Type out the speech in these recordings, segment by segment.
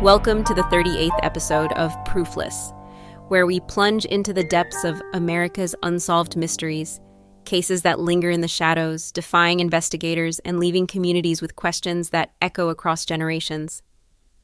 Welcome to the 38th episode of Proofless, where we plunge into the depths of America's unsolved mysteries, cases that linger in the shadows, defying investigators and leaving communities with questions that echo across generations.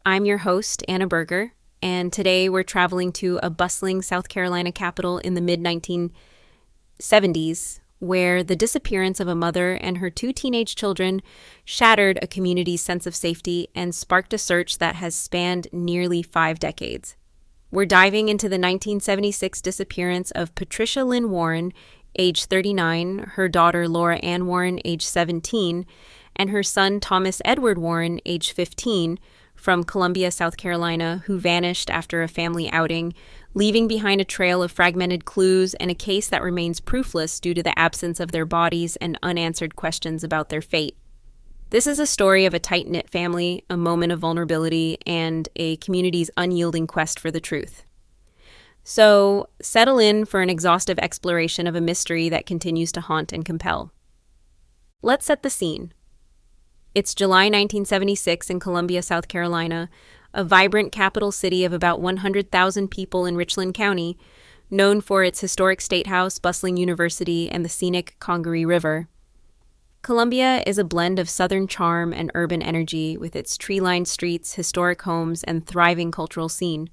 I'm your host, Anna Berger, and today we're traveling to a bustling South Carolina capital in the mid-1970s, where the disappearance of a mother and her two teenage children shattered a community's sense of safety and sparked a search that has spanned nearly 5 decades. We're diving into the 1976 disappearance of Patricia Lynn Warren, age 39, her daughter Laura Ann Warren, age 17, and her son Thomas Edward Warren, age 15, from Columbia, South Carolina, who vanished after a family outing, leaving behind a trail of fragmented clues and a case that remains proofless due to the absence of their bodies and unanswered questions about their fate. This is a story of a tight-knit family, a moment of vulnerability, and a community's unyielding quest for the truth. So, settle in for an exhaustive exploration of a mystery that continues to haunt and compel. Let's set the scene. It's July 1976 in Columbia, South Carolina, a vibrant capital city of about 100,000 people in Richland County, known for its historic state house, bustling university, and the scenic Congaree River. Columbia is a blend of southern charm and urban energy with its tree-lined streets, historic homes, and thriving cultural scene.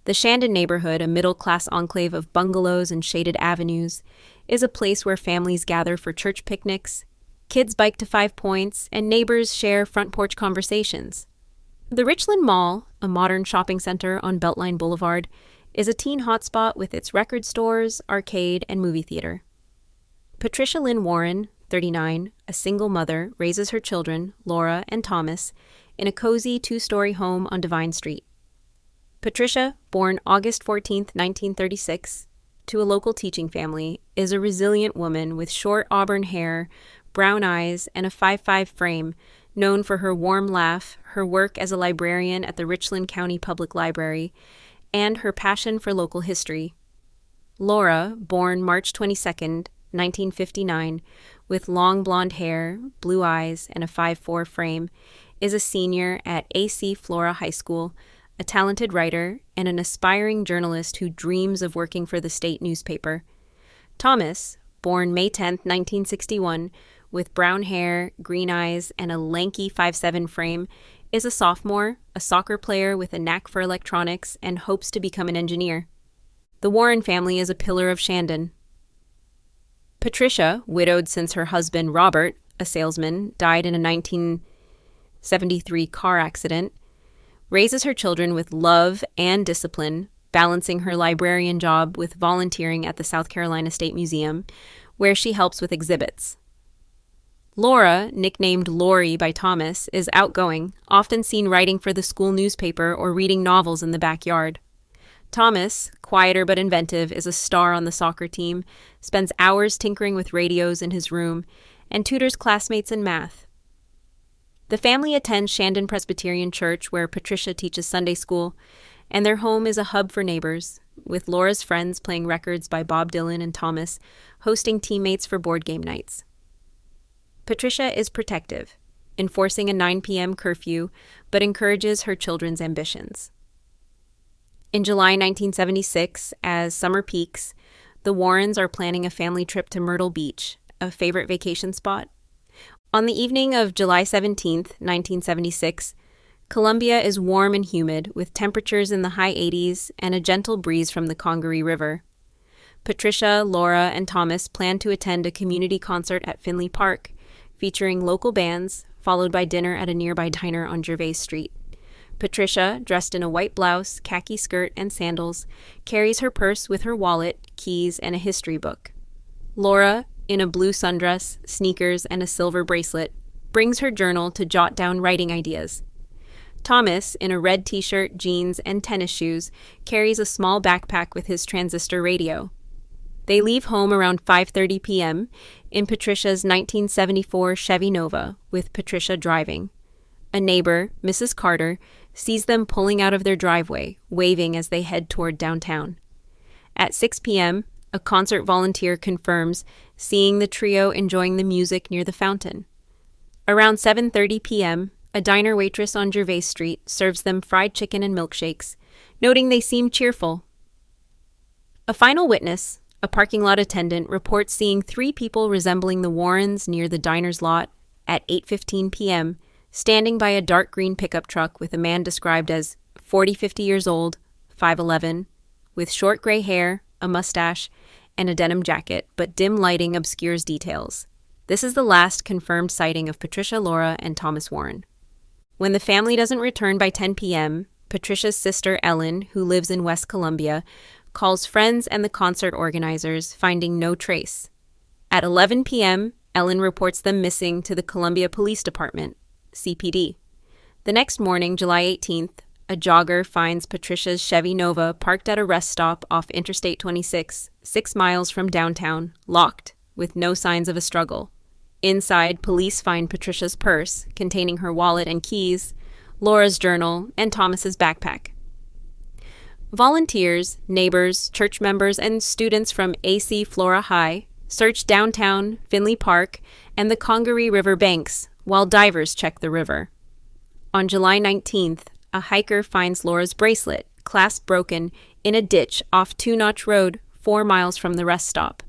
The Shandon neighborhood, a middle-class enclave of bungalows and shaded avenues, is a place where families gather for church picnics, kids bike to 5 Points, and neighbors share front porch conversations. The Richland Mall, a modern shopping center on Beltline Boulevard, is a teen hotspot with its record stores, arcade, and movie theater. Patricia Lynn Warren, 39, a single mother, raises her children, Laura and Thomas, in a cozy 2-story home on Divine Street. Patricia, born August 14, 1936, to a local teaching family, is a resilient woman with short auburn hair, brown eyes, and a 5'5" frame, known for her warm laugh, her work as a librarian at the Richland County Public Library, and her passion for local history. Laura, born March 22, 1959, with long blonde hair, blue eyes, and a 5'4" frame, is a senior at A.C. Flora High School, a talented writer, and an aspiring journalist who dreams of working for the state newspaper. Thomas, born May 10, 1961, with brown hair, green eyes, and a lanky 5'7" frame, is a sophomore, a soccer player with a knack for electronics, and hopes to become an engineer. The Warren family is a pillar of Shandon. Patricia, widowed since her husband Robert, a salesman, died in a 1973 car accident, raises her children with love and discipline, balancing her librarian job with volunteering at the South Carolina State Museum, where she helps with exhibits. Laura, nicknamed Lori by Thomas, is outgoing, often seen writing for the school newspaper or reading novels in the backyard. Thomas, quieter but inventive, is a star on the soccer team, spends hours tinkering with radios in his room, and tutors classmates in math. The family attends Shandon Presbyterian Church, where Patricia teaches Sunday school, and their home is a hub for neighbors, with Laura's friends playing records by Bob Dylan and Thomas, hosting teammates for board game nights. Patricia is protective, enforcing a 9 p.m. curfew, but encourages her children's ambitions. In July 1976, as summer peaks, the Warrens are planning a family trip to Myrtle Beach, a favorite vacation spot. On the evening of July 17, 1976, Columbia is warm and humid, with temperatures in the high 80s and a gentle breeze from the Congaree River. Patricia, Laura, and Thomas plan to attend a community concert at Finley Park, featuring local bands, followed by dinner at a nearby diner on Gervais Street. Patricia, dressed in a white blouse, khaki skirt, and sandals, carries her purse with her wallet, keys, and a history book. Laura, in a blue sundress, sneakers, and a silver bracelet, brings her journal to jot down writing ideas. Thomas, in a red t-shirt, jeans, and tennis shoes, carries a small backpack with his transistor radio. They leave home around 5:30 p.m. in Patricia's 1974 Chevy Nova, with Patricia driving. A neighbor, Mrs. Carter, sees them pulling out of their driveway, waving as they head toward downtown. At 6 p.m., a concert volunteer confirms seeing the trio enjoying the music near the fountain. Around 7:30 p.m., a diner waitress on Gervais Street, serves them fried chicken and milkshakes, noting they seem cheerful. A final witness, a parking lot attendant, reports seeing 3 people resembling the Warrens near the diner's lot at 8:15 p.m., standing by a dark green pickup truck with a man described as 40-50 years old, 5'11", with short gray hair, a mustache, and a denim jacket, but dim lighting obscures details. This is the last confirmed sighting of Patricia, Laura, and Thomas Warren. When the family doesn't return by 10 p.m., Patricia's sister Ellen, who lives in West Columbia, calls friends and the concert organizers, finding no trace. At 11 p.m., Ellen reports them missing to the Columbia Police Department, CPD. The next morning, July 18th, a jogger finds Patricia's Chevy Nova parked at a rest stop off Interstate 26, 6 miles from downtown, locked, with no signs of a struggle. Inside, police find Patricia's purse, containing her wallet and keys, Laura's journal, and Thomas's backpack. Volunteers, neighbors, church members, and students from AC Flora High search downtown, Finley Park, and the Congaree River banks, while divers check the river. On July 19th, a hiker finds Laura's bracelet, clasp broken, in a ditch off Two Notch Road, 4 miles from the rest stop.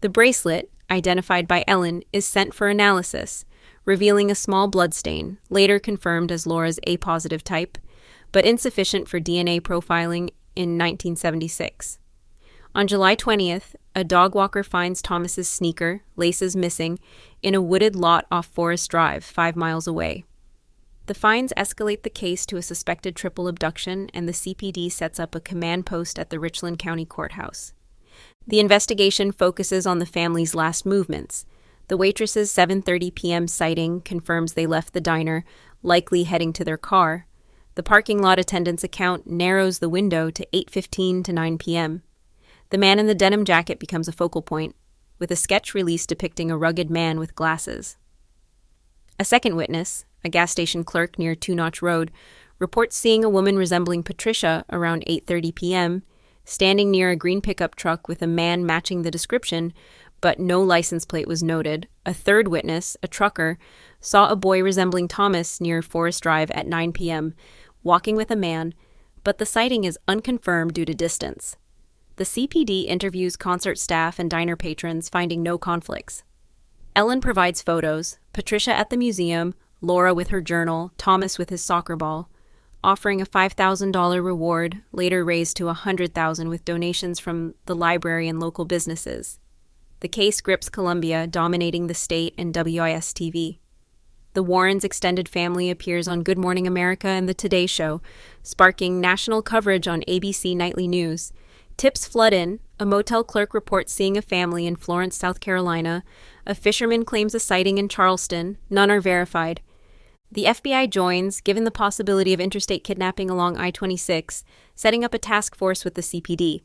The bracelet, identified by Ellen, is sent for analysis, revealing a small bloodstain, later confirmed as Laura's A-positive type, but insufficient for DNA profiling in 1976. On July 20th, a dog walker finds Thomas's sneaker, laces missing, in a wooded lot off Forest Drive, 5 miles away. The finds escalate the case to a suspected triple abduction, and the CPD sets up a command post at the Richland County Courthouse. The investigation focuses on the family's last movements. The waitress's 7:30 p.m. sighting confirms they left the diner, likely heading to their car. The parking lot attendant's account narrows the window to 8:15 to 9 p.m. The man in the denim jacket becomes a focal point, with a sketch released depicting a rugged man with glasses. A second witness, a gas station clerk near Two Notch Road, reports seeing a woman resembling Patricia around 8:30 p.m., standing near a green pickup truck with a man matching the description, but no license plate was noted. A third witness, a trucker, saw a boy resembling Thomas near Forest Drive at 9 p.m., walking with a man, but the sighting is unconfirmed due to distance. The CPD interviews concert staff and diner patrons, finding no conflicts. Ellen provides photos, Patricia at the museum, Laura with her journal, Thomas with his soccer ball, offering a $5,000 reward, later raised to $100,000 with donations from the library and local businesses. The case grips Columbia, dominating the state and WIS-TV. The Warrens' extended family appears on Good Morning America and The Today Show, sparking national coverage on ABC Nightly News. Tips flood in. A motel clerk reports seeing a family in Florence, South Carolina. A fisherman claims a sighting in Charleston. None are verified. The FBI joins, given the possibility of interstate kidnapping along I-26, setting up a task force with the CPD.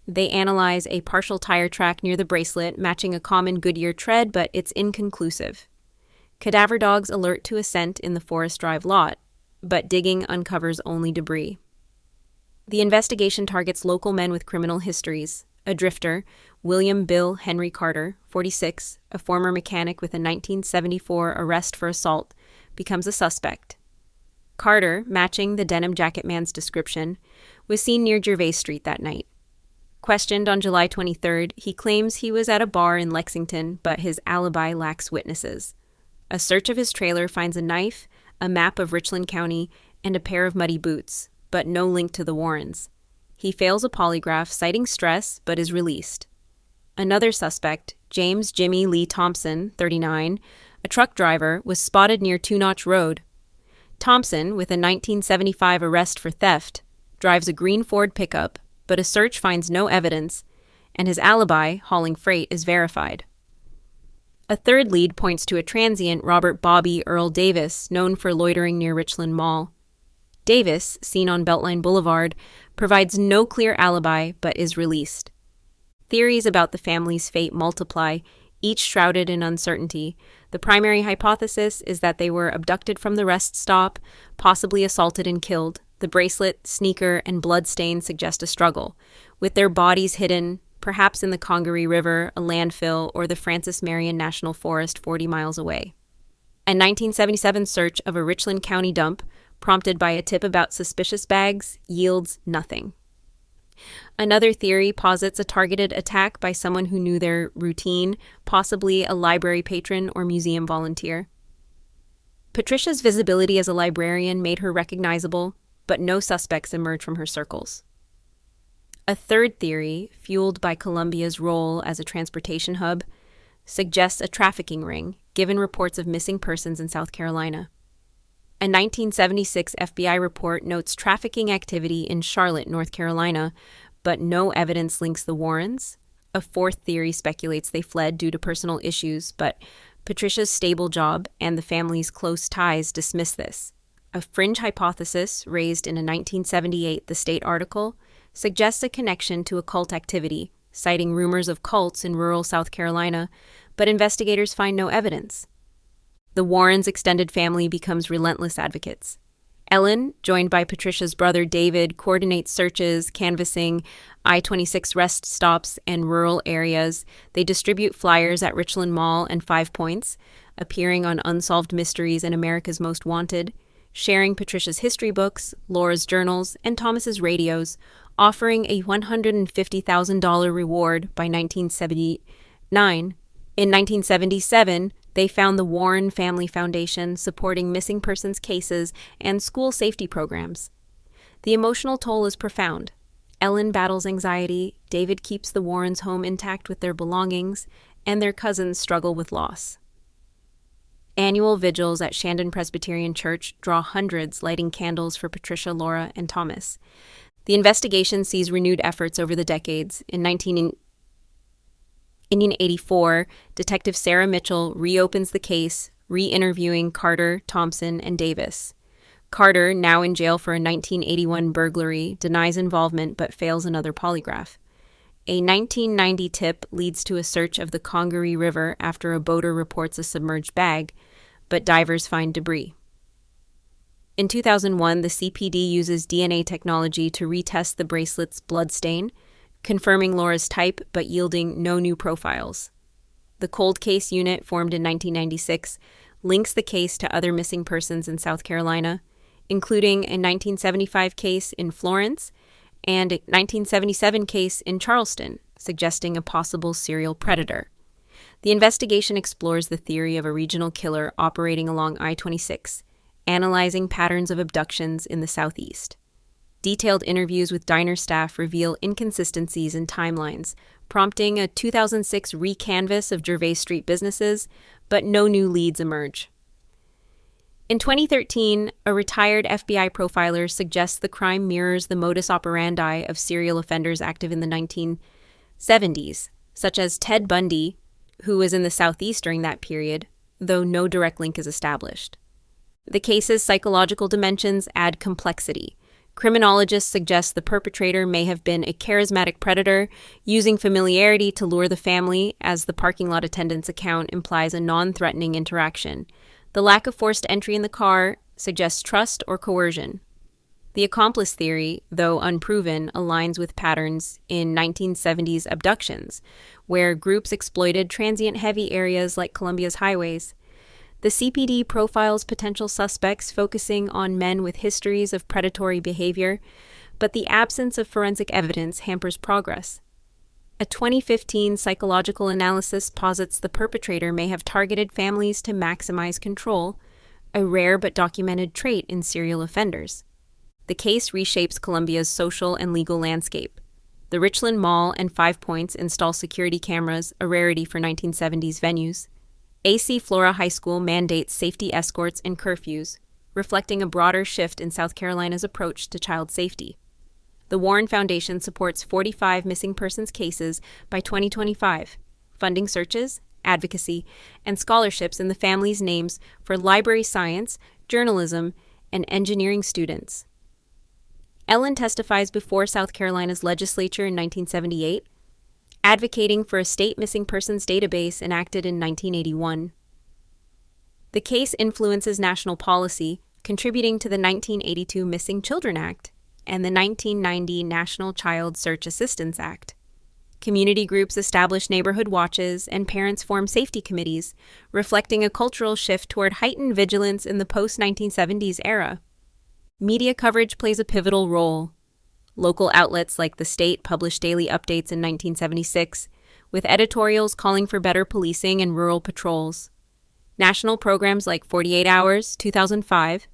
They analyze a partial tire track near the bracelet, matching a common Goodyear tread, but it's inconclusive. Cadaver dogs alert to a scent in the Forest Drive lot, but digging uncovers only debris. The investigation targets local men with criminal histories. A drifter, William Bill Henry Carter, 46, a former mechanic with a 1974 arrest for assault, becomes a suspect. Carter, matching the denim jacket man's description, was seen near Gervais Street that night. Questioned on July 23rd, he claims he was at a bar in Lexington, but his alibi lacks witnesses. A search of his trailer finds a knife, a map of Richland County, and a pair of muddy boots, but no link to the Warrens. He fails a polygraph, citing stress, but is released. Another suspect, James Jimmy Lee Thompson, 39, a truck driver, was spotted near Two Notch Road. Thompson, with a 1975 arrest for theft, drives a green Ford pickup, but a search finds no evidence, and his alibi, hauling freight, is verified. A third lead points to a transient, Robert Bobby Earl Davis, known for loitering near Richland Mall. Davis, seen on Beltline Boulevard, provides no clear alibi but is released. Theories about the family's fate multiply, each shrouded in uncertainty. The primary hypothesis is that they were abducted from the rest stop, possibly assaulted and killed. The bracelet, sneaker, and blood stain suggest a struggle, with their bodies hidden, perhaps in the Congaree River, a landfill, or the Francis Marion National Forest 40 miles away. A 1977 search of a Richland County dump, prompted by a tip about suspicious bags, yields nothing. Another theory posits a targeted attack by someone who knew their routine, possibly a library patron or museum volunteer. Patricia's visibility as a librarian made her recognizable, but no suspects emerged from her circles. A third theory, fueled by Columbia's role as a transportation hub, suggests a trafficking ring, given reports of missing persons in South Carolina. A 1976 FBI report notes trafficking activity in Charlotte, North Carolina, but no evidence links the Warrens. A fourth theory speculates they fled due to personal issues, but Patricia's stable job and the family's close ties dismiss this. A fringe hypothesis, raised in a 1978 The State article, suggests a connection to occult activity, citing rumors of cults in rural South Carolina, but investigators find no evidence. The Warrens' extended family becomes relentless advocates. Ellen, joined by Patricia's brother David, coordinates searches, canvassing I-26 rest stops and rural areas. They distribute flyers at Richland Mall and Five Points, appearing on Unsolved Mysteries and America's Most Wanted, sharing Patricia's history books, Laura's journals, and Thomas's radios, offering a $150,000 reward by 1979. In 1977, they found the Warren Family Foundation supporting missing persons cases and school safety programs. The emotional toll is profound. Ellen battles anxiety, David keeps the Warrens' home intact with their belongings, and their cousins struggle with loss. Annual vigils at Shandon Presbyterian Church draw hundreds lighting candles for Patricia, Laura, and Thomas. The investigation sees renewed efforts over the decades. In 1984, Detective Sarah Mitchell reopens the case, re-interviewing Carter, Thompson, and Davis. Carter, now in jail for a 1981 burglary, denies involvement but fails another polygraph. A 1990 tip leads to a search of the Congaree River after a boater reports a submerged bag, but divers find debris. In 2001, the CPD uses DNA technology to retest the bracelet's blood stain, confirming Laura's type but yielding no new profiles. The cold case unit, formed in 1996, links the case to other missing persons in South Carolina, including a 1975 case in Florence and a 1977 case in Charleston, suggesting a possible serial predator. The investigation explores the theory of a regional killer operating along I-26, analyzing patterns of abductions in the Southeast. Detailed interviews with diner staff reveal inconsistencies in timelines, prompting a 2006 recanvass of Gervais Street businesses, but no new leads emerge. In 2013, a retired FBI profiler suggests the crime mirrors the modus operandi of serial offenders active in the 1970s, such as Ted Bundy, who was in the Southeast during that period, though no direct link is established. The case's psychological dimensions add complexity. Criminologists suggest the perpetrator may have been a charismatic predator, using familiarity to lure the family, as the parking lot attendant's account implies a non-threatening interaction. The lack of forced entry in the car suggests trust or coercion. The accomplice theory, though unproven, aligns with patterns in 1970s abductions, where groups exploited transient-heavy areas like Columbia's highways. The CPD profiles potential suspects, focusing on men with histories of predatory behavior, but the absence of forensic evidence hampers progress. A 2015 psychological analysis posits the perpetrator may have targeted families to maximize control, a rare but documented trait in serial offenders. The case reshapes Columbia's social and legal landscape. The Richland Mall and Five Points install security cameras, a rarity for 1970s venues. AC Flora High School mandates safety escorts and curfews, reflecting a broader shift in South Carolina's approach to child safety. The Warren Foundation supports 45 missing persons cases by 2025, funding searches, advocacy, and scholarships in the family's names for library science, journalism, and engineering students. Ellen testifies before South Carolina's legislature in 1978, advocating for a state missing persons database enacted in 1981. The case influences national policy, contributing to the 1982 Missing Children Act and the 1990 National Child Search Assistance Act. Community groups establish neighborhood watches, and parents form safety committees, reflecting a cultural shift toward heightened vigilance in the post-1970s era. Media coverage plays a pivotal role. Local outlets like The State published daily updates in 1976, with editorials calling for better policing and rural patrols. National programs like 48 Hours, 2005,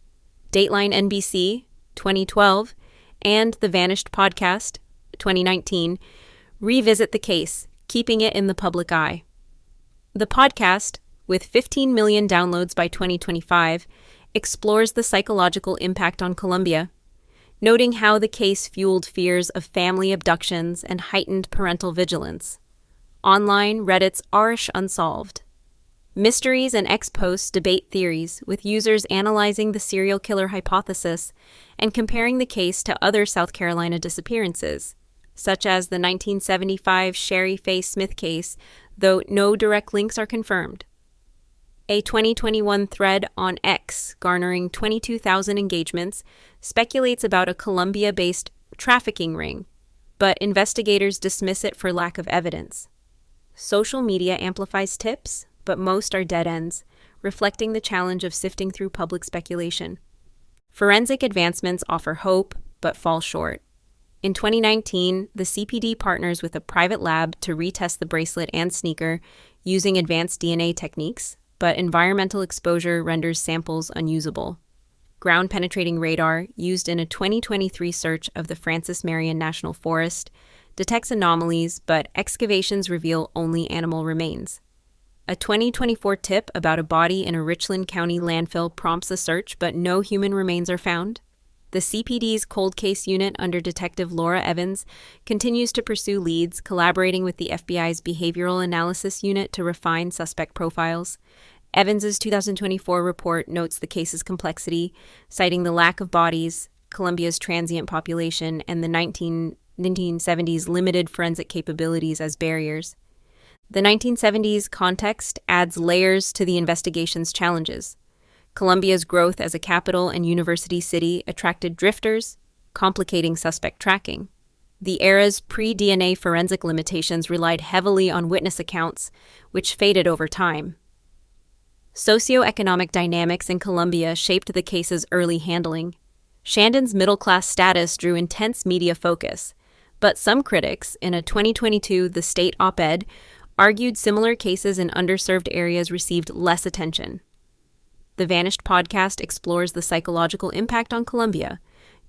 Dateline NBC, 2012, and The Vanished Podcast, 2019, revisit the case, keeping it in the public eye. The podcast, with 15 million downloads by 2025, explores the psychological impact on Colombia, noting how the case fueled fears of family abductions and heightened parental vigilance. Online, Reddit's Arish Unsolved. Mysteries and ex-posts debate theories, with users analyzing the serial killer hypothesis and comparing the case to other South Carolina disappearances, such as the 1975 Sherry Faye Smith case, though no direct links are confirmed. A 2021 thread on X, garnering 22,000 engagements, speculates about a Colombia-based trafficking ring, but investigators dismiss it for lack of evidence. Social media amplifies tips, but most are dead ends, reflecting the challenge of sifting through public speculation. Forensic advancements offer hope, but fall short. In 2019, the CPD partners with a private lab to retest the bracelet and sneaker using advanced DNA techniques, but environmental exposure renders samples unusable. Ground-penetrating radar, used in a 2023 search of the Francis Marion National Forest, detects anomalies, but excavations reveal only animal remains. A 2024 tip about a body in a Richland County landfill prompts a search, but no human remains are found. The CPD's cold case unit under Detective Laura Evans continues to pursue leads, collaborating with the FBI's behavioral analysis unit to refine suspect profiles. Evans's 2024 report notes the case's complexity, citing the lack of bodies, Colombia's transient population, and the 1970s limited forensic capabilities as barriers. The 1970s context adds layers to the investigation's challenges. Colombia's growth as a capital and university city attracted drifters, complicating suspect tracking. The era's pre-DNA forensic limitations relied heavily on witness accounts, which faded over time. Socioeconomic dynamics in Colombia shaped the case's early handling. Shandon's middle-class status drew intense media focus, but some critics, in a 2022 The State op-ed, argued similar cases in underserved areas received less attention. The Vanished Podcast explores the psychological impact on Colombia,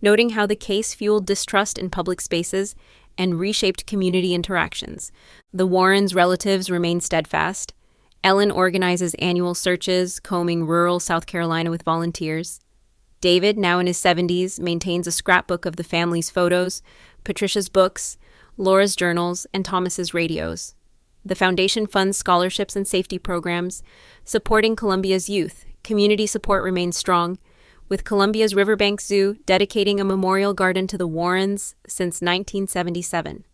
noting how the case fueled distrust in public spaces and reshaped community interactions. The Warrens' relatives remain steadfast. Ellen organizes annual searches, combing rural South Carolina with volunteers. David, now in his 70s, maintains a scrapbook of the family's photos, Patricia's books, Laura's journals, and Thomas's radios. The foundation funds scholarships and safety programs, supporting Colombia's youth. Community support remains strong, with Colombia's Riverbank Zoo dedicating a memorial garden to the Warrens since 1977.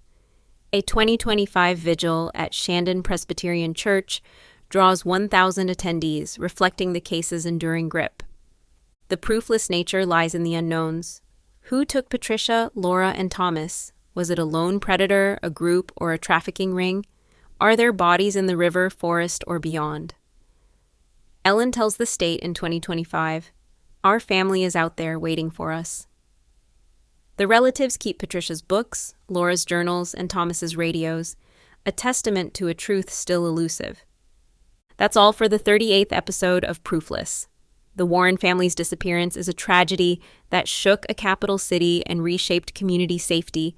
A 2025 vigil at Shandon Presbyterian Church draws 1,000 attendees, reflecting the case's enduring grip. The proofless nature lies in the unknowns. Who took Patricia, Laura, and Thomas? Was it a lone predator, a group, or a trafficking ring? Are there bodies in the river, forest, or beyond? Ellen tells The State in 2025, "Our family is out there waiting for us." The relatives keep Patricia's books, Laura's journals, and Thomas's radios, a testament to a truth still elusive. That's all for the 38th episode of Proofless. The Warren family's disappearance is a tragedy that shook a capital city and reshaped community safety.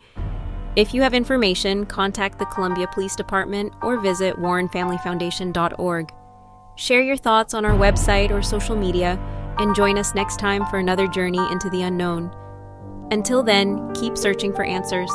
If you have information, contact the Columbia Police Department or visit warrenfamilyfoundation.org. Share your thoughts on our website or social media, and join us next time for another journey into the unknown. Until then, keep searching for answers.